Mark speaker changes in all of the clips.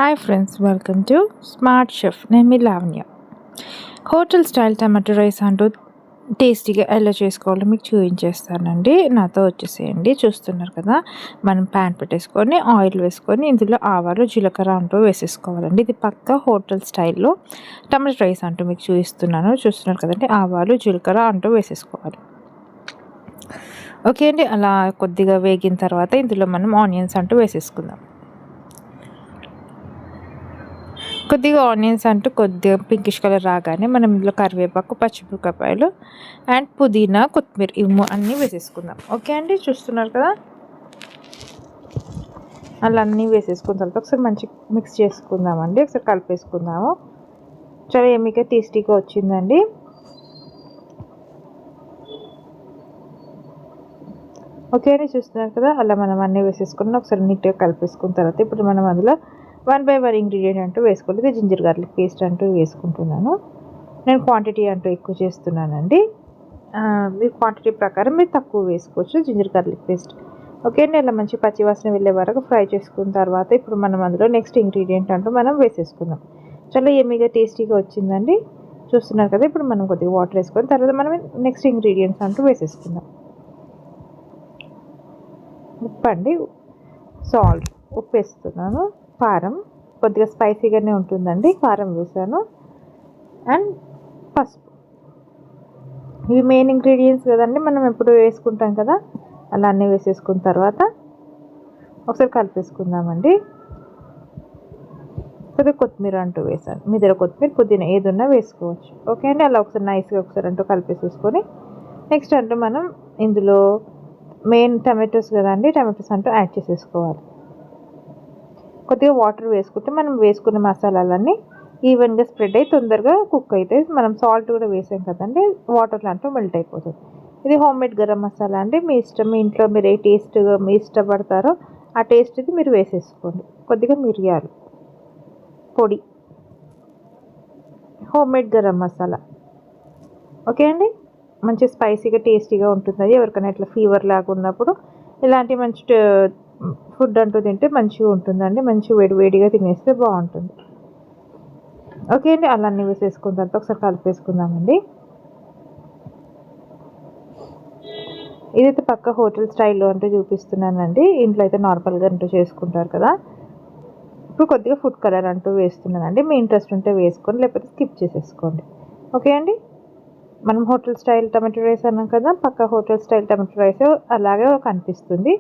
Speaker 1: Hi friends, welcome to smart chef. నేను మీ Lavanya. Hotel style tomato rice అంటూ టేస్టీగా ఎలా చేసుకోవాలో మీకు చూపించేస్తానండి. నాతో వచ్చేసేయండి. చూస్తున్నారు కదా, మనం ప్యాన్ పెట్టేసుకొని ఆయిల్ వేసుకొని ఇందులో ఆవాలు జీలకర్ర అంటూ వేసేసుకోవాలండి. ఇది పక్కా హోటల్ స్టైల్లో టమాటో రైస్ అంటూ మీకు చూస్తున్నారు కదండి. ఆవాలు జీలకర్ర అంటూ వేసేసుకోవాలి. ఓకే అండి, అలా కొద్దిగా వేగిన తర్వాత ఇందులో మనం ఆనియన్స్ అంటూ వేసేసుకుందాం. కొద్దిగా ఆనియన్స్ అంటూ కొద్దిగా పింకిష్ కలర్ రాగానే మనం ఇందులో కరివేపాకు, పచ్చిమిరపకాయలు అండ్ పుదీనా, కొత్తిమీర ఇవి అన్నీ వేసేసుకుందాం. ఓకే అండి, చూస్తున్నారు కదా, అలా అన్నీ వేసేసుకున్న తర్వాత ఒకసారి మంచిగా మిక్స్ చేసుకుందామండి. ఒకసారి కలిపేసుకుందాము. చాలా ఎమ్మిగా టేస్టీగా వచ్చిందండి. ఓకే అండి, చూస్తున్నారు కదా, అలా మనం అన్నీ వేసేసుకుని ఒకసారి నీట్గా కలిపేసుకున్న తర్వాత ఇప్పుడు మనం అందులో 1 by 1 ఇంగ్రీడియంట్ అంటూ వేసుకోలేదు. జింజర్ గార్లిక్ పేస్ట్ అంటూ వేసుకుంటున్నాను. నేను క్వాంటిటీ అంటూ ఎక్కువ చేస్తున్నానండి. మీ క్వాంటిటీ ప్రకారం మీరు తక్కువ వేసుకోవచ్చు జింజర్ గార్లిక్ పేస్ట్. ఓకే అండి, అలా మంచి పచ్చివాసన వెళ్ళే వరకు ఫ్రై చేసుకున్న తర్వాత ఇప్పుడు మనం అందులో నెక్స్ట్ ఇంగ్రీడియంట్ అంటూ మనం వేసేసుకుందాం. చాలా ఎమ్మిగా టేస్టీగా వచ్చిందండి. చూస్తున్నారు కదా, ఇప్పుడు మనం కొద్దిగా వాటర్ వేసుకొని తర్వాత మనం నెక్స్ట్ ఇంగ్రీడియంట్స్ అంటూ వేసేసుకుందాం. ఉప్పు అండి, సాల్ట్, ఉప్పు వేస్తున్నాను. కారం కొద్దిగా స్పైసీగానే ఉంటుందండి, కారం వేసాను. అండ్ పసుపు. ఇవి మెయిన్ ఇంగ్రీడియంట్స్ కదండి, మనం ఎప్పుడు వేసుకుంటాం కదా. అలా అన్నీ వేసేసుకున్న తర్వాత ఒకసారి కలిపేసుకుందామండి. కొద్దిగా కొత్తిమీర అంటూ వేసాను. మీ దగ్గర కొత్తిమీర, పుదీనా ఏదున్నా వేసుకోవచ్చు. ఓకే అండి, అలా ఒకసారి నైస్గా ఒకసారి అంటూ కలిపేసేసుకొని నెక్స్ట్ అంటూ మనం ఇందులో మెయిన్ టమాటోస్ కదండి, టమాటోస్ అంటూ యాడ్ చేసేసుకోవాలి. కొద్దిగా వాటర్ వేసుకుంటే మనం వేసుకున్న మసాలాలన్నీ ఈవెన్గా స్ప్రెడ్ అయ్యి తొందరగా కుక్ అవుతాయి. మనం సాల్ట్ కూడా వేసాం కదండి, వాటర్ లాంటి మెల్ట్ అయిపోతుంది. ఇది హోమ్మేడ్ గరం మసాలా అండి. మీ ఇష్టం, మీ ఇంట్లో మీరు ఏ టేస్ట్ మీ ఇష్టపడతారో ఆ టేస్ట్ ఇది మీరు వేసేసుకోండి. కొద్దిగా మిరియాలు పొడి, హోమ్మేడ్ గరం మసాలా. ఓకే అండి, మంచి స్పైసీగా టేస్టీగా ఉంటుంది. అది ఎవరికైనా ఇట్లా ఫీవర్ లాగా ఉన్నప్పుడు ఇలాంటి మంచి ఫుడ్ అంటూ తింటే మంచిగా ఉంటుందండి. మంచి వేడివేడిగా తినేస్తే బాగుంటుంది. ఓకే అండి, అలా అన్నీ వేసేసుకున్న తర్వాత ఒకసారి కలిపేసుకుందామండి. ఇదైతే పక్క హోటల్ స్టైల్లో అంటూ చూపిస్తున్నానండి. ఇంట్లో అయితే నార్మల్గా అంటూ చేసుకుంటారు కదా. ఇప్పుడు కొద్దిగా ఫుడ్ కలర్ అంటూ వేస్తున్నానండి. మీ ఇంట్రెస్ట్ ఉంటే వేసుకోండి, లేకపోతే స్కిప్ చేసేసుకోండి. ఓకే అండి, మనం హోటల్ స్టైల్ టమాటో రైస్ అన్నాం కదా, పక్క హోటల్ స్టైల్ టమాటో రైస్ అలాగే కనిపిస్తుంది.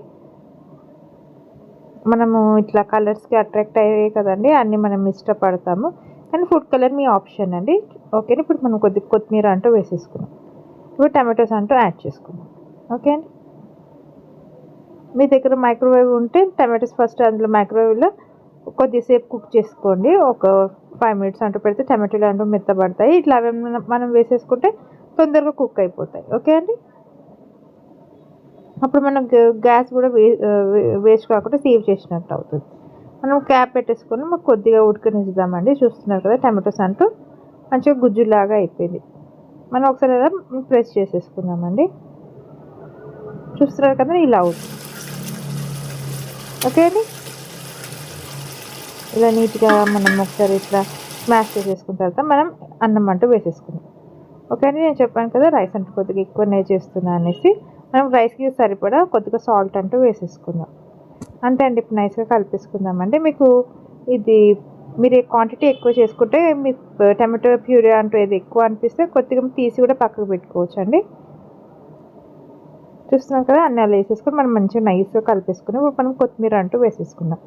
Speaker 1: మనము ఇట్లా కలర్స్కి అట్రాక్ట్ అయ్యే కదండి అన్నీ మనం ఇష్టపడతాము. కానీ ఫుడ్ కలర్ మీ ఆప్షన్ అండి. ఓకేనా, ఇప్పుడు మనం కొద్దిగా కొత్తిమీర అంటూ వేసేసుకున్నాం. ఇప్పుడు టమాటోస్ అంటూ యాడ్ చేసుకున్నాం. ఓకే అండి, మీ దగ్గర మైక్రోవేవ్ ఉంటే టమాటోస్ ఫస్ట్ అందులో మైక్రోవేవ్లో కొద్దిసేపు కుక్ చేసుకోండి. ఒక 5 minutes అంటూ పెడితే టమాటోలు అంటూ మెత్తబడతాయి. ఇట్లా మనం వేసేసుకుంటే తొందరగా కుక్ అయిపోతాయి. ఓకే అండి, అప్పుడు మనం గ్యాస్ కూడా వేస్ట్ కాకుండా సేవ్ చేసినట్టు అవుతుంది. మనం క్యాప్ పెట్టేసుకొని మాకు కొద్దిగా ఉడకనిద్దామండి. చూస్తున్నారు కదా, టమాటోస్ అంటూ మంచిగా గుజ్జులాగా అయిపోయింది. మనం ఒకసారి అలా ప్రెస్ చేసేసుకుందామండి. చూస్తున్నారు కదా, ఇలా అవుతుంది. ఓకే అండి, ఇలా నీట్గా మనం ఒకసారి ఇట్లా స్మాష్ చేసేసుకున్న తర్వాత మనం అన్నం అంటూ వేసేసుకుందాం. ఓకే అండి, నేను చెప్పాను కదా రైస్ అంటూ కొద్దిగా ఎక్కువనే చేస్తున్నా అనేసి. మనం రైస్కి సరిపడా కొద్దిగా సాల్ట్ అంటూ వేసేసుకుందాం. అంతే అండి, ఇప్పుడు నైస్గా కలిపేసుకుందామండి. మీకు ఇది మీరు క్వాంటిటీ ఎక్కువ చేసుకుంటే మీ టమాటో ప్యూరీ అంటూ ఏది ఎక్కువ అనిపిస్తే కొద్దిగా తీసి కూడా పక్కకు పెట్టుకోవచ్చు అండి. చూస్తున్నాం కదా, అన్నీ అలా వేసేసుకొని మనం మంచిగా నైస్గా కలిపేసుకుని మనం కొత్తిమీర అంటూ వేసేసుకుందాం.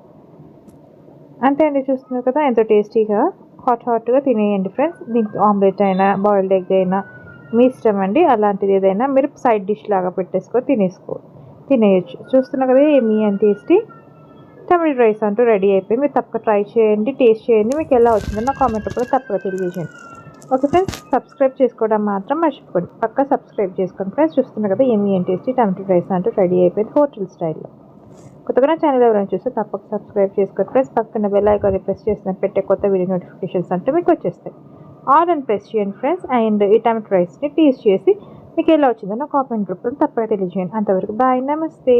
Speaker 1: అంతే అండి, చూస్తున్నారు కదా, ఎంతో టేస్టీగా హాట్గా తినేయండి ఫ్రెండ్స్. దీనికి ఆమ్లెట్ అయినా బాయిల్డ్ ఎగ్ అయినా మీ ఇష్టం అండి. అలాంటిది ఏదైనా మీరు సైడ్ డిష్ లాగా పెట్టేసుకొని తినేయచ్చు. చూస్తున్నారు కదా, ఏమీ అని టేస్టీ టమాటో రైస్ అంటూ రెడీ అయిపోయి. మీరు తప్పక ట్రై చేయండి, టేస్ట్ చేయండి. మీకు ఎలా వచ్చిందో నా కామెంట్ కూడా తప్పక తెలియజేయండి. ఓకే ఫ్రెండ్స్, సబ్స్క్రైబ్ చేసుకోవడం మాత్రం మర్చిపోండి. పక్కా సబ్స్క్రైబ్ చేసుకోండి ఫ్రెండ్స్. చూస్తున్నారు కదా, ఏమీ అని టేస్టీ టమాటో రైస్ అంటూ రెడీ అయిపోయింది హోటల్ స్టైల్లో. కొత్తగా ఛానల్ ఎవరైనా చూస్తే తప్పక సబ్స్క్రైబ్ చేసుకోండి ఫ్రెండ్స్. పక్కన బెల్ ఐకాన్ ప్రెస్ చేసిన పెట్టే కొత్త వీడియో నోటిఫికేషన్స్ అంటే మీకు వచ్చేస్తాయి. ఆల్ అని ప్రెస్ చేయండి ఫ్రెండ్స్. అండ్ ఈ టమాటో రైస్ని టేస్ట్ చేసి మీకు ఎలా వచ్చిందో నా కామెంట్ రూపంలో తప్పక తెలియజేయండి. అంతవరకు బాయ్, నమస్తే.